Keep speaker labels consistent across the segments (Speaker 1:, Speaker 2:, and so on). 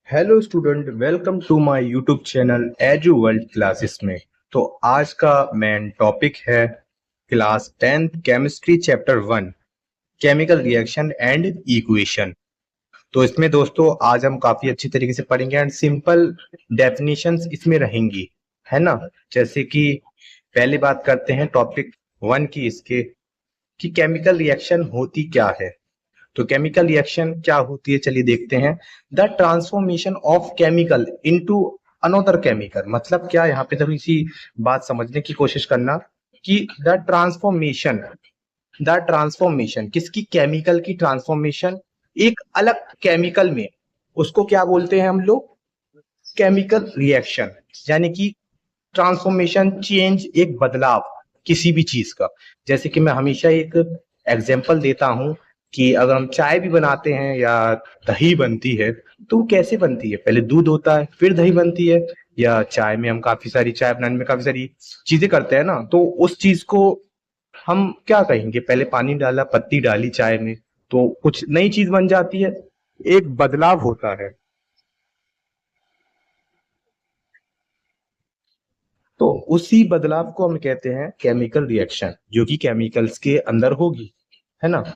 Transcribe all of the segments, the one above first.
Speaker 1: Hello student, welcome to my YouTube channel Edu world classes में। तो आज का मेन टॉपिक है class 10th chemistry chapter 1 chemical reaction and equation. तो इसमें दोस्तों आज हम काफी अच्छी तरीके से पढ़ेंगे एंड सिंपल डेफिनेशंस इसमें रहेंगी, है ना। जैसे कि पहले बात करते हैं टॉपिक 1 की, इसके कि केमिकल रिएक्शन होती क्या है। तो केमिकल रिएक्शन क्या होती है, चलिए देखते हैं। The transformation of chemical into another chemical, मतलब क्या, यहाँ पे थोड़ी सी बात समझने की कोशिश करना कि द ट्रांसफॉर्मेशन किसकी, केमिकल की ट्रांसफॉर्मेशन एक अलग केमिकल में, उसको क्या बोलते हैं हम लोग, केमिकल रिएक्शन। यानी कि ट्रांसफॉर्मेशन, चेंज, एक बदलाव किसी भी चीज का। जैसे कि मैं हमेशा एक एग्जांपल देता हूं कि अगर हम चाय भी बनाते हैं या दही बनती है, तो वो कैसे बनती है, पहले दूध होता है फिर दही बनती है। या चाय में हम काफी सारी, चाय बनाने में काफी सारी चीजें करते हैं ना, तो उस चीज को हम क्या कहेंगे, पहले पानी डाला, पत्ती डाली चाय में, तो कुछ नई चीज बन जाती है, एक बदलाव होता है। तो उसी बदलाव को हम कहते हैं केमिकल रिएक्शन, जो कि केमिकल्स के अंदर होगी, है ना।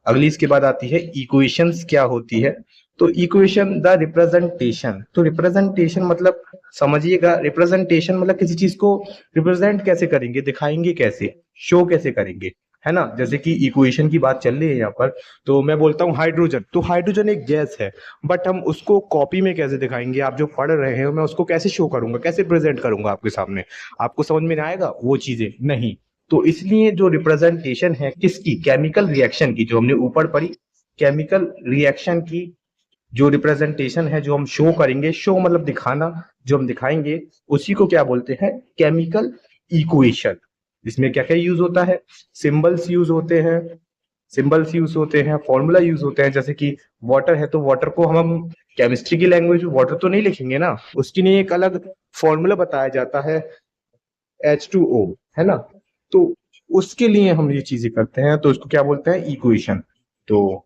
Speaker 1: अगली इसके बाद आती है इक्वेशंस क्या होती है। तो इक्वेशन द रिप्रेजेंटेशन, तो रिप्रेजेंटेशन मतलब समझिएगा, रिप्रेजेंटेशन मतलब किसी चीज को रिप्रेजेंट कैसे करेंगे, दिखाएंगे कैसे, शो कैसे करेंगे, है ना। जैसे कि इक्वेशन की बात चल रही है यहाँ पर, तो मैं बोलता हूँ हाइड्रोजन, तो हाइड्रोजन एक गैस है, बट हम उसको कॉपी में कैसे दिखाएंगे, आप जो पढ़ रहे हैं मैं उसको कैसे शो करूंगा, कैसे प्रेजेंट करूंगा आपके सामने, आपको समझ में नहीं आएगा वो चीजें, नहीं। तो इसलिए जो रिप्रेजेंटेशन है किसकी, केमिकल रिएक्शन की, जो हमने ऊपर पढ़ी, केमिकल रिएक्शन की जो रिप्रेजेंटेशन है, जो हम शो करेंगे, शो मतलब दिखाना, जो हम दिखाएंगे, उसी को क्या बोलते हैं, केमिकल इक्वेशन। इसमें क्या क्या यूज होता है, सिंबल्स यूज होते हैं, फॉर्मूला यूज होते हैं। जैसे कि वाटर है, तो वाटर को हम केमिस्ट्री की लैंग्वेज में वाटर तो नहीं लिखेंगे ना, उसके लिए एक अलग फॉर्मूला बताया जाता है, H2O, है ना। तो उसके लिए हम ये चीजें करते हैं, तो इसको क्या बोलते हैं, इक्वेशन। तो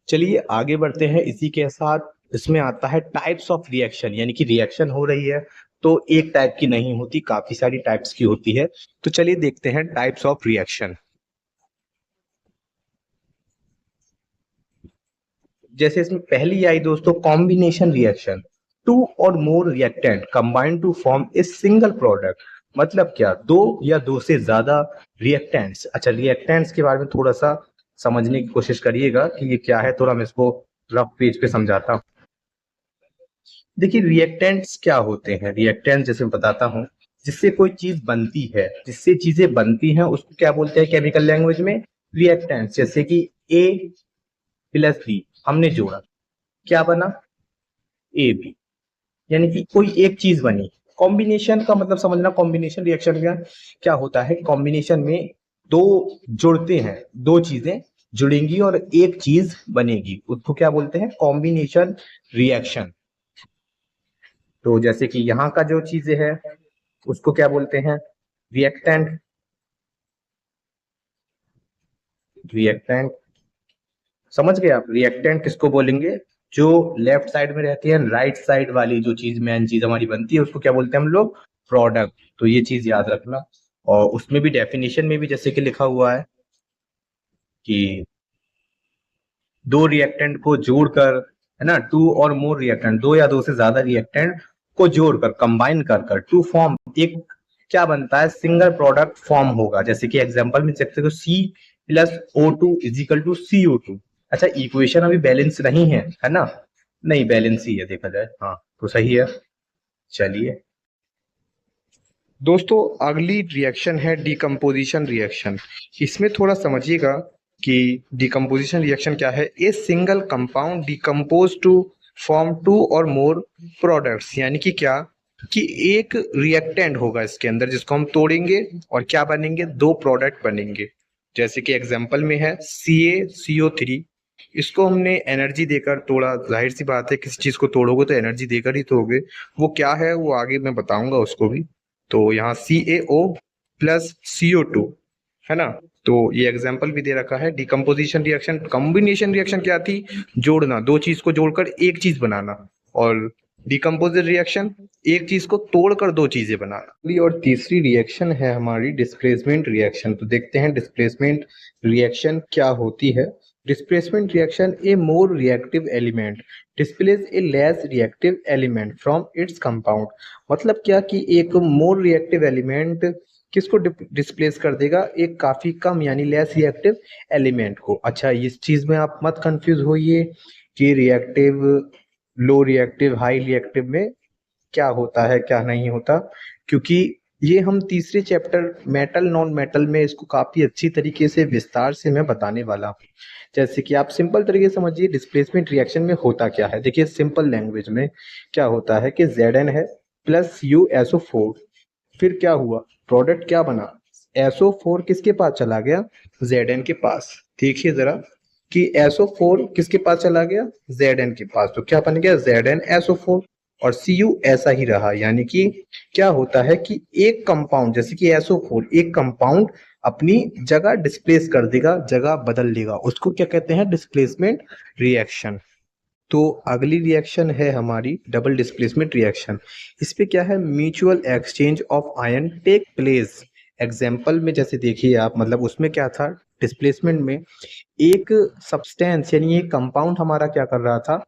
Speaker 1: चलिए आगे बढ़ते हैं इसी के साथ। इसमें आता है टाइप्स ऑफ रिएक्शन, यानी कि रिएक्शन हो रही है तो एक टाइप की नहीं होती, काफी सारी टाइप्स की होती है। तो चलिए देखते हैं टाइप्स ऑफ रिएक्शन। जैसे इसमें पहली आई दोस्तों, कॉम्बिनेशन रिएक्शन, टू और more reactant combine to form a single product. मतलब क्या, दो या दो से ज्यादा रिएक्टेंट्स। अच्छा, रिएक्टेंट्स के बारे में थोड़ा सा समझने की कोशिश करिएगा कि ये क्या है, थोड़ा मैं इसको रफ पेज पे समझाता हूँ। देखिए रिएक्टेंट्स क्या होते हैं, रिएक्टेंट्स जैसे मैं बताता हूँ, जिससे कोई चीज बनती है, जिससे चीजें बनती हैं उसको क्या बोलते हैं केमिकल लैंग्वेज में, रिएक्टेंट्स। जैसे कि ए प्लस बी हमने जोड़ा, क्या बना, ए बी, यानी कि कोई एक चीज बनी। कॉम्बिनेशन का मतलब समझना, कॉम्बिनेशन रिएक्शन का क्या होता है, कॉम्बिनेशन में दो जुड़ते हैं, दो चीजें जुड़ेंगी और एक चीज बनेगी, उसको क्या बोलते हैं, कॉम्बिनेशन रिएक्शन। तो जैसे कि यहाँ का जो चीजें है उसको क्या बोलते हैं, रिएक्टेंट। रिएक्टेंट समझ गए आप, रिएक्टेंट किसको बोलेंगे, जो लेफ्ट साइड में रहती है, राइट साइड वाली जो चीज, मेन चीज हमारी बनती है, उसको क्या बोलते हैं हम लोग, प्रोडक्ट। तो ये चीज याद रखना। और उसमें भी डेफिनेशन में भी जैसे कि लिखा हुआ है कि दो रिएक्टेंट को जोड़कर, है ना, टू और मोर रिएक्टेंट, दो या दो से ज्यादा रिएक्टेंट को जोड़कर, कंबाइन कर कर, टू फॉर्म एक, क्या बनता है, सिंगल प्रोडक्ट फॉर्म होगा। जैसे कि एग्जांपल में देखते हो, C plus O two is equal to C O two. अच्छा, इक्वेशन अभी बैलेंस नहीं है ना, नहीं बैलेंस ही है देखा जाए, हाँ तो सही है। चलिए दोस्तों, अगली रिएक्शन है डिकम्पोजिशन रिएक्शन। इसमें थोड़ा समझिएगा कि डिकम्पोजिशन रिएक्शन क्या है। A single compound decompose to form two और मोर प्रोडक्ट्स, यानी कि क्या, कि एक रिएक्टेंट होगा इसके अंदर जिसको हम तोड़ेंगे और क्या बनेंगे, दो प्रोडक्ट बनेंगे। जैसे कि एग्जांपल में है CaCO3, इसको हमने एनर्जी देकर तोड़ा, जाहिर सी बात है किसी चीज को तोड़ोगे तो एनर्जी देकर ही तोड़ोगे। वो क्या है वो आगे मैं बताऊंगा उसको भी। तो यहाँ CaO प्लस CO2, है ना। तो ये एग्जाम्पल भी दे रखा है, डिकम्पोजिशन रिएक्शन। कॉम्बिनेशन रिएक्शन क्या थी, जोड़ना, दो चीज को जोड़कर एक चीज बनाना। और डिकम्पोजिट रिएक्शन, एक चीज को तोड़कर दो चीजें बनाना। अगली और तीसरी रिएक्शन है हमारी डिस्प्लेसमेंट रिएक्शन। तो देखते हैं डिस्प्लेसमेंट रिएक्शन क्या होती है। Displacement reaction, A more reactive element displace A less reactive element from its compound. मतलब क्या कि एक मोर रिएक्टिव एलिमेंट किसको डिस्प्लेस कर देगा, एक काफी कम यानी लेस रिएक्टिव एलिमेंट को। अच्छा, इस चीज में आप मत कंफ्यूज होइए कि reactive, low reactive, high reactive में क्या होता है क्या नहीं होता, क्योंकि ये हम तीसरे चैप्टर मेटल नॉन मेटल में इसको काफी अच्छी तरीके से विस्तार से मैं बताने वाला हूँ। जैसे कि आप सिंपल तरीके से समझिए डिस्प्लेसमेंट रिएक्शन में होता क्या है। देखिए सिंपल लैंग्वेज में क्या होता है कि Zn है प्लस USO4, फिर क्या हुआ, प्रोडक्ट क्या बना, SO4 किसके पास चला गया, Zn के पास। देखिए जरा कि SO4 किसके पास चला गया, Zn के पास, तो क्या बन गया ZnSO4। और Cu ऐसा ही रहा, यानी कि क्या होता है कि एक कंपाउंड जैसे कि SO4, एक कंपाउंड अपनी जगह डिस्प्लेस कर देगा, जगह बदल देगा, उसको क्या कहते हैं, डिस्प्लेसमेंट रिएक्शन। तो अगली रिएक्शन है हमारी डबल डिस्प्लेसमेंट रिएक्शन। इस पे क्या है, mutual exchange of ion take place. Example में जैसे देखिए आप, मतलब उसमें क्या था, डिस्प्लेसमेंट में एक सब्सटेंस यानी एक कंपाउंड हमारा क्या कर रहा था,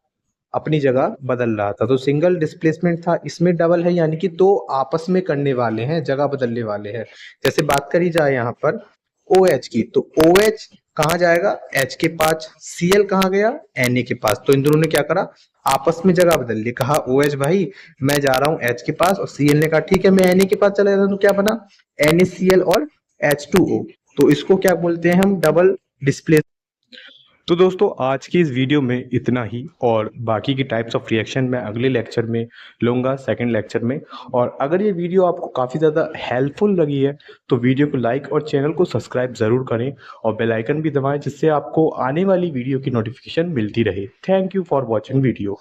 Speaker 1: अपनी जगह बदल रहा था। तो सिंगल डिस्प्लेसमेंट था, इसमें डबल है, यानी कि दो आपस में करने वाले हैं, जगह बदलने वाले हैं। जैसे बात करी जाए यहाँ पर OH की, तो OH कहाँ जाएगा, H के पास, Cl कहाँ गया, Na के पास। तो इन दोनों ने क्या करा, आपस में जगह बदल ली। कहा OH भाई मैं जा रहा हूँ H के पास, और Cl ने कहा ठीक है मैं Na के पास चला जाता हूँ। तो क्या बना, NaCl और H2O। तो इसको क्या बोलते हैं हम, डबल डिस्प्ले। तो दोस्तों आज की इस वीडियो में इतना ही, और बाकी की टाइप्स ऑफ रिएक्शन मैं अगले लेक्चर में लूँगा, सेकंड लेक्चर में। और अगर ये वीडियो आपको काफ़ी ज़्यादा हेल्पफुल लगी है तो वीडियो को लाइक और चैनल को सब्सक्राइब ज़रूर करें, और बेल आइकन भी दबाएं, जिससे आपको आने वाली वीडियो की नोटिफिकेशन मिलती रहे। Thank you for watching video.